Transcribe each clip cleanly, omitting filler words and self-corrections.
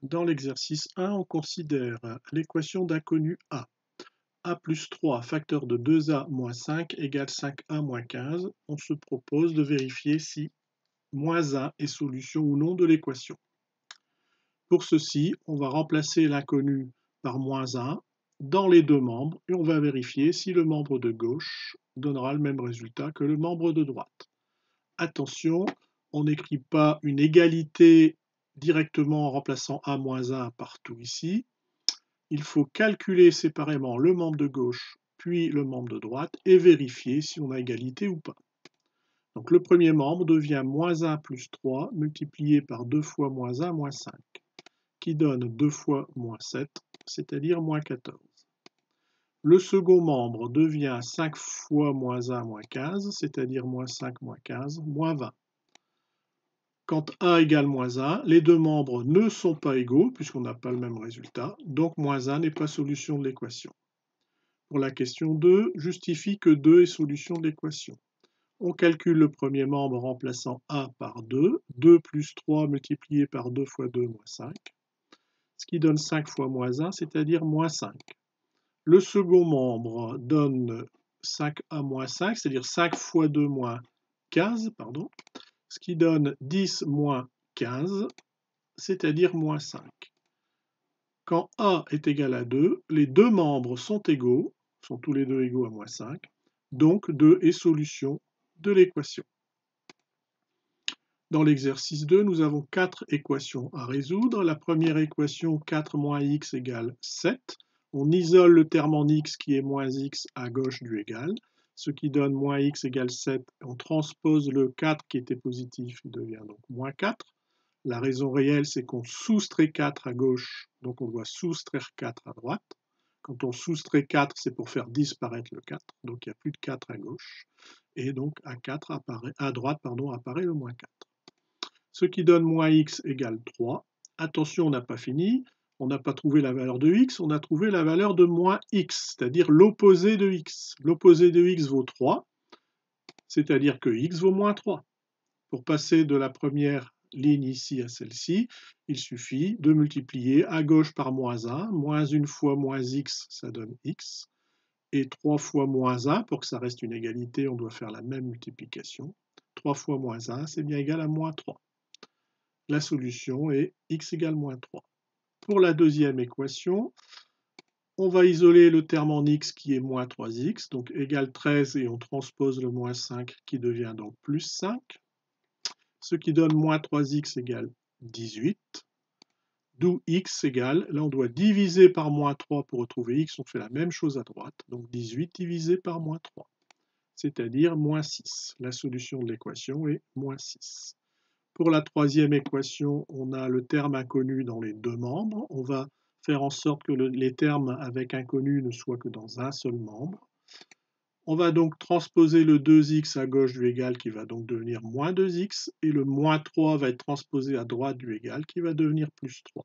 Dans l'exercice 1, on considère l'équation d'inconnu A. A plus 3 facteur de 2A moins 5 égale 5A moins 15. On se propose de vérifier si moins A est solution ou non de l'équation. Pour ceci, on va remplacer l'inconnu par moins 1 dans les deux membres et on va vérifier si le membre de gauche donnera le même résultat que le membre de droite. Attention, on n'écrit pas une égalité directement en remplaçant A moins 1 partout ici. Il faut calculer séparément le membre de gauche puis le membre de droite et vérifier si on a égalité ou pas. Donc le premier membre devient moins 1 plus 3 multiplié par 2 fois moins 1 moins 5, qui donne 2 fois moins 7, c'est-à-dire moins 14. Le second membre devient 5 fois moins 1 moins 15, c'est-à-dire moins 5 moins 15, moins 20. Quand A égale moins 1, les deux membres ne sont pas égaux, puisqu'on n'a pas le même résultat, donc moins 1 n'est pas solution de l'équation. Pour la question 2, justifie que 2 est solution de l'équation. On calcule le premier membre en remplaçant A par 2, 2 plus 3 multiplié par 2 fois 2 moins 5, ce qui donne 5 fois moins 1, c'est-à-dire moins 5. Le second membre donne 5A moins 5, c'est-à-dire 5 fois 2 moins 15, pardon, ce qui donne 10 moins 15, c'est-à-dire moins 5. Quand A est égal à 2, les deux membres sont égaux, sont tous les deux égaux à moins 5, donc 2 est solution de l'équation. Dans l'exercice 2, nous avons 4 équations à résoudre. La première équation, 4 moins x égale 7. On isole le terme en x qui est moins x à gauche du égal, ce qui donne moins x égale 7. On transpose le 4 qui était positif, il devient donc moins 4. La raison réelle, c'est qu'on soustrait 4 à gauche, donc on doit soustraire 4 à droite. Quand on soustrait 4, c'est pour faire disparaître le 4, donc il n'y a plus de 4 à gauche. Et donc à droite apparaît le moins 4. Ce qui donne moins x égale 3. Attention, on n'a pas fini. On n'a pas trouvé la valeur de x, on a trouvé la valeur de moins x, c'est-à-dire l'opposé de x. L'opposé de x vaut 3, c'est-à-dire que x vaut moins 3. Pour passer de la première ligne ici à celle-ci, il suffit de multiplier à gauche par moins 1. Moins 1 fois moins x, ça donne x. Et 3 fois moins 1, pour que ça reste une égalité, on doit faire la même multiplication. 3 fois moins 1, c'est bien égal à moins 3. La solution est x égale moins 3. Pour la deuxième équation, on va isoler le terme en x qui est moins 3x, donc égale 13, et on transpose le moins 5 qui devient donc plus 5, ce qui donne moins 3x égale 18, d'où x égale, là on doit diviser par moins 3 pour retrouver x, on fait la même chose à droite, donc 18 divisé par moins 3, c'est-à-dire moins 6. La solution de l'équation est moins 6. Pour la troisième équation, on a le terme inconnu dans les deux membres. On va faire en sorte que les termes avec inconnu ne soient que dans un seul membre. On va donc transposer le 2x à gauche du égal qui va donc devenir moins 2x et le moins 3 va être transposé à droite du égal qui va devenir plus 3.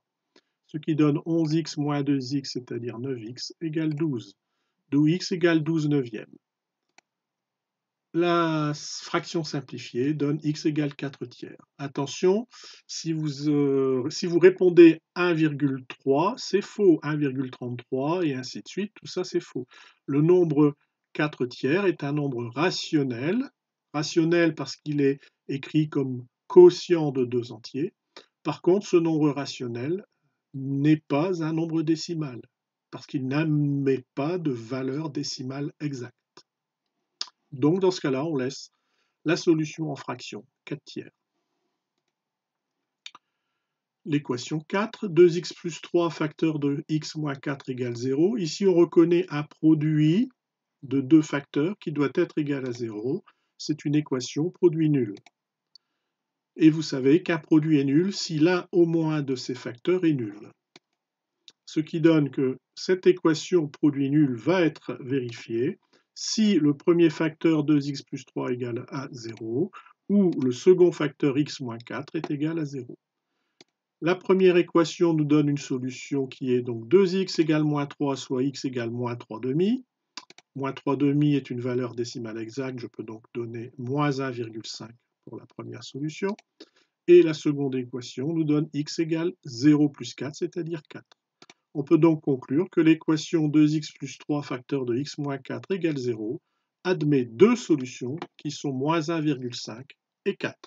Ce qui donne 11x moins 2x, c'est-à-dire 9x, égale 12. D'où x égale 12 neuvièmes. La fraction simplifiée donne x égale 4 tiers. Attention, si vous répondez 1,3, c'est faux, 1,33 et ainsi de suite, tout ça c'est faux. Le nombre 4 tiers est un nombre rationnel parce qu'il est écrit comme quotient de deux entiers. Par contre, ce nombre rationnel n'est pas un nombre décimal, parce qu'il n'admet pas de valeur décimale exacte. Donc, dans ce cas-là, on laisse la solution en fraction, 4 tiers. L'équation 4, 2x plus 3 facteur de x moins 4 égale 0. Ici, on reconnaît un produit de deux facteurs qui doit être égal à 0. C'est une équation produit nul. Et vous savez qu'un produit est nul si l'un au moins de ces facteurs est nul. Ce qui donne que cette équation produit nul va être vérifiée si le premier facteur 2x plus 3 égale à 0 ou le second facteur x moins 4 est égal à 0. La première équation nous donne une solution qui est donc 2x égale moins 3, soit x égale moins 3 demi. Moins 3 demi est une valeur décimale exacte, je peux donc donner moins 1,5 pour la première solution. Et la seconde équation nous donne x égale 0 plus 4, c'est-à-dire 4. On peut donc conclure que l'équation 2x plus 3 facteur de x moins 4 égale 0 admet deux solutions qui sont moins 1,5 et 4.